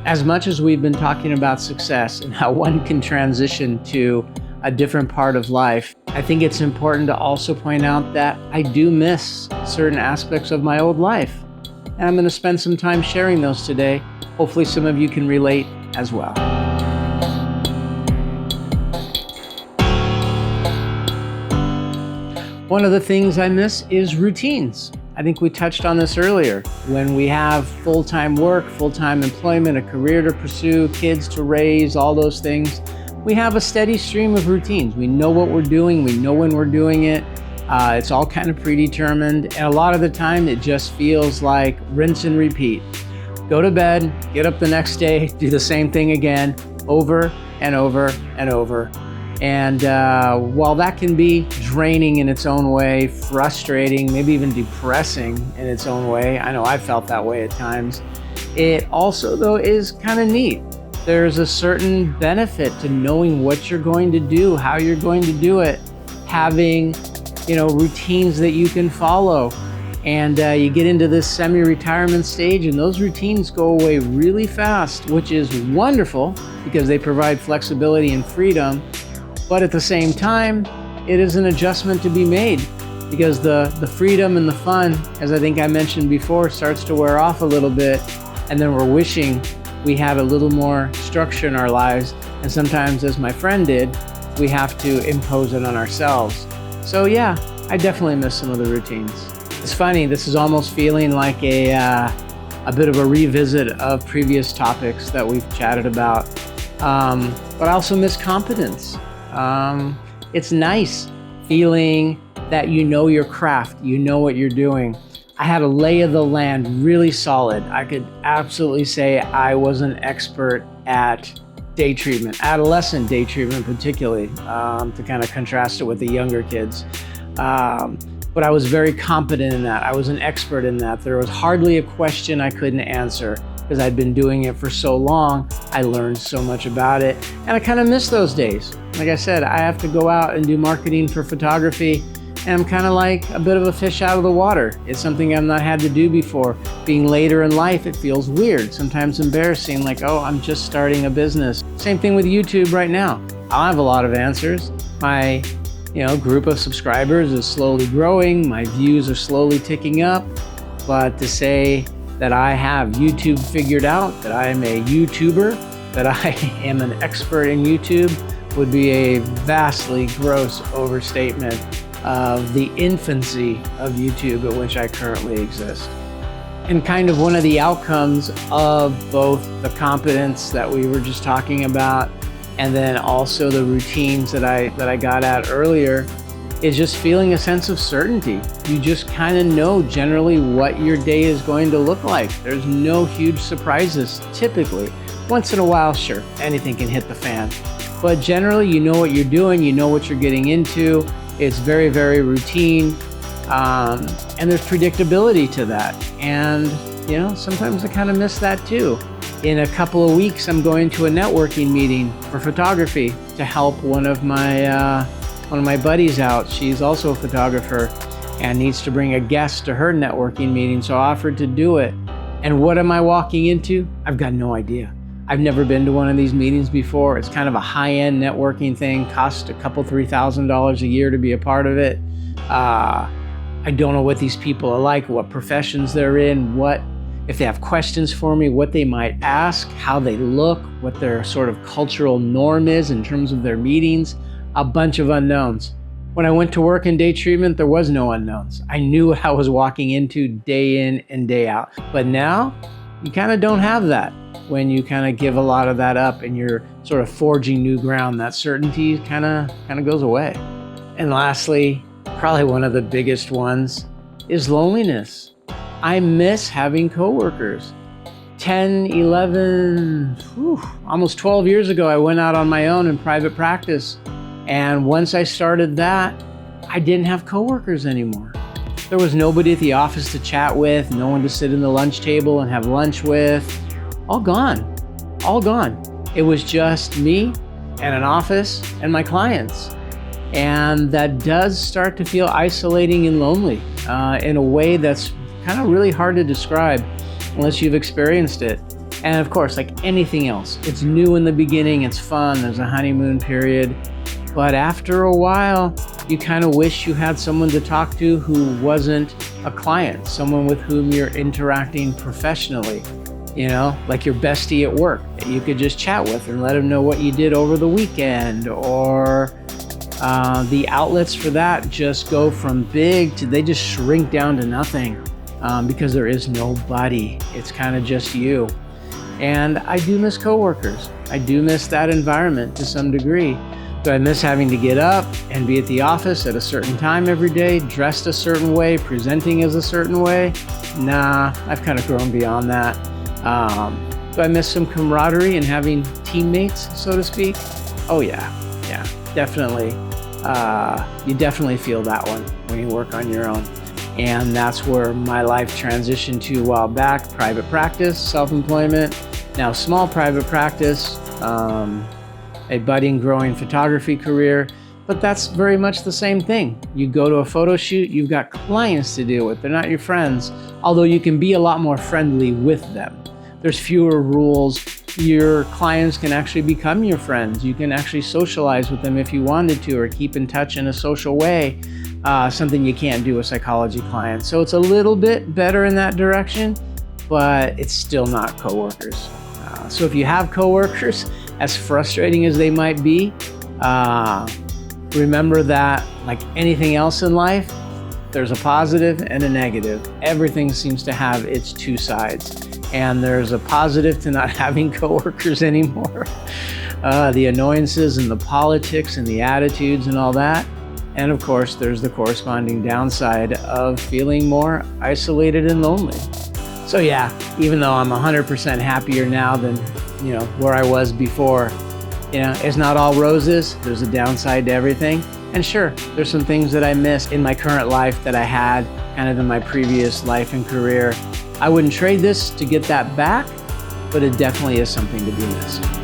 As much as we've been talking about success and how one can transition to a different part of life, I think it's important to also point out that I do miss certain aspects of my old life. And I'm going to spend some time sharing those today. Hopefully some of you can relate as well. One of the things I miss is routines. I think we touched on this earlier. When we have full-time work, full-time employment, a career to pursue, kids to raise, all those things, we have a steady stream of routines. We know what we're doing. We know when we're doing it. It's all kind of predetermined. And a lot of the time, it just feels like rinse and repeat. Go to bed, get up the next day, do the same thing again, over and over and over. And while that can be draining in its own way, frustrating, maybe even depressing in its own way, I know I've felt that way at times, it also, though, is kind of neat. There's a certain benefit to knowing what you're going to do, how you're going to do it, having, routines that you can follow. And you get into this semi-retirement stage and those routines go away really fast, which is wonderful because they provide flexibility and freedom. But at the same time, it is an adjustment to be made because the freedom and the fun, as I think I mentioned before, starts to wear off a little bit. And then we're wishing we had a little more structure in our lives. And sometimes, as my friend did, we have to impose it on ourselves. So yeah, I definitely miss some of the routines. It's funny, this is almost feeling like a bit of a revisit of previous topics that we've chatted about. But I also miss competence. It's nice feeling that you know your craft, you know what you're doing. I had a lay of the land really solid. I could absolutely say I was an expert at day treatment, adolescent day treatment particularly, to kind of contrast it with the younger kids. But I was very competent in that. I was an expert in that. There was hardly a question I couldn't answer because I'd been doing it for so long. I learned so much about it, and I kind of miss those days. Like I said, I have to go out and do marketing for photography, and I'm kind of like a bit of a fish out of the water. It's something I've not had to do before. Being later in life, it feels weird, sometimes embarrassing, like, oh, I'm just starting a business. Same thing with YouTube right now. I'll have a lot of answers. My group of subscribers is slowly growing. My views are slowly ticking up. But to say that I have YouTube figured out, that I am a YouTuber, that I am an expert in YouTube would be a vastly gross overstatement of the infancy of YouTube at which I currently exist. And kind of one of the outcomes of both the competence that we were just talking about and then also the routines that I got at earlier is just feeling a sense of certainty. You just kind of know generally what your day is going to look like. There's no huge surprises typically. Once in a while, sure, anything can hit the fan. But generally, you know what you're doing, you know what you're getting into. It's very, very routine. And there's predictability to that. And, sometimes I kind of miss that too. In a couple of weeks, I'm going to a networking meeting for photography to help one of my buddies out. She's also a photographer and needs to bring a guest to her networking meeting, so I offered to do it. And what am I walking into? I've got no idea. I've never been to one of these meetings before. It's kind of a high-end networking thing, costs a couple, $3,000 a year to be a part of it. I don't know what these people are like, what professions they're in, if they have questions for me, what they might ask, how they look, what their sort of cultural norm is in terms of their meetings, a bunch of unknowns. When I went to work in day treatment, there was no unknowns. I knew what I was walking into day in and day out. But now, you kind of don't have that. When you kind of give a lot of that up and you're sort of forging new ground, that certainty kind of goes away. And lastly, probably one of the biggest ones is loneliness. I miss having coworkers. 10, 11, almost 12 years ago, I went out on my own in private practice. And once I started that, I didn't have coworkers anymore. There was nobody at the office to chat with, no one to sit in the lunch table and have lunch with. All gone. It was just me and an office and my clients. And that does start to feel isolating and lonely in a way that's kind of really hard to describe unless you've experienced it. And of course, like anything else, it's new in the beginning, it's fun, there's a honeymoon period. But after a while, you kind of wish you had someone to talk to who wasn't a client, someone with whom you're interacting professionally, like your bestie at work that you could just chat with and let them know what you did over the weekend. Or the outlets for that just go from big to they just shrink down to nothing because there is nobody. It's kind of just you. And I do miss coworkers. I do miss that environment to some degree. Do I miss having to get up and be at the office at a certain time every day, dressed a certain way, presenting as a certain way? Nah, I've kind of grown beyond that. Do I miss some camaraderie and having teammates, so to speak? Oh yeah, definitely. You definitely feel that one when you work on your own. And that's where my life transitioned to a while back. Private practice, self-employment, now small private practice, a budding, growing photography career, but that's very much the same thing. You go to a photo shoot, you've got clients to deal with. They're not your friends, although you can be a lot more friendly with them. There's fewer rules. Your clients can actually become your friends. You can actually socialize with them if you wanted to, or keep in touch in a social way, something you can't do with psychology clients. So it's a little bit better in that direction, but it's still not coworkers. So if you have coworkers, as frustrating as they might be, remember that, like anything else in life, there's a positive and a negative. Everything seems to have its two sides. And there's a positive to not having coworkers anymore. The annoyances and the politics and the attitudes and all that. And of course, there's the corresponding downside of feeling more isolated and lonely. So yeah, even though I'm 100% happier now than where I was before, it's not all roses. There's a downside to everything. And sure, there's some things that I miss in my current life that I had kind of in my previous life and career. I wouldn't trade this to get that back, but it definitely is something to be missed.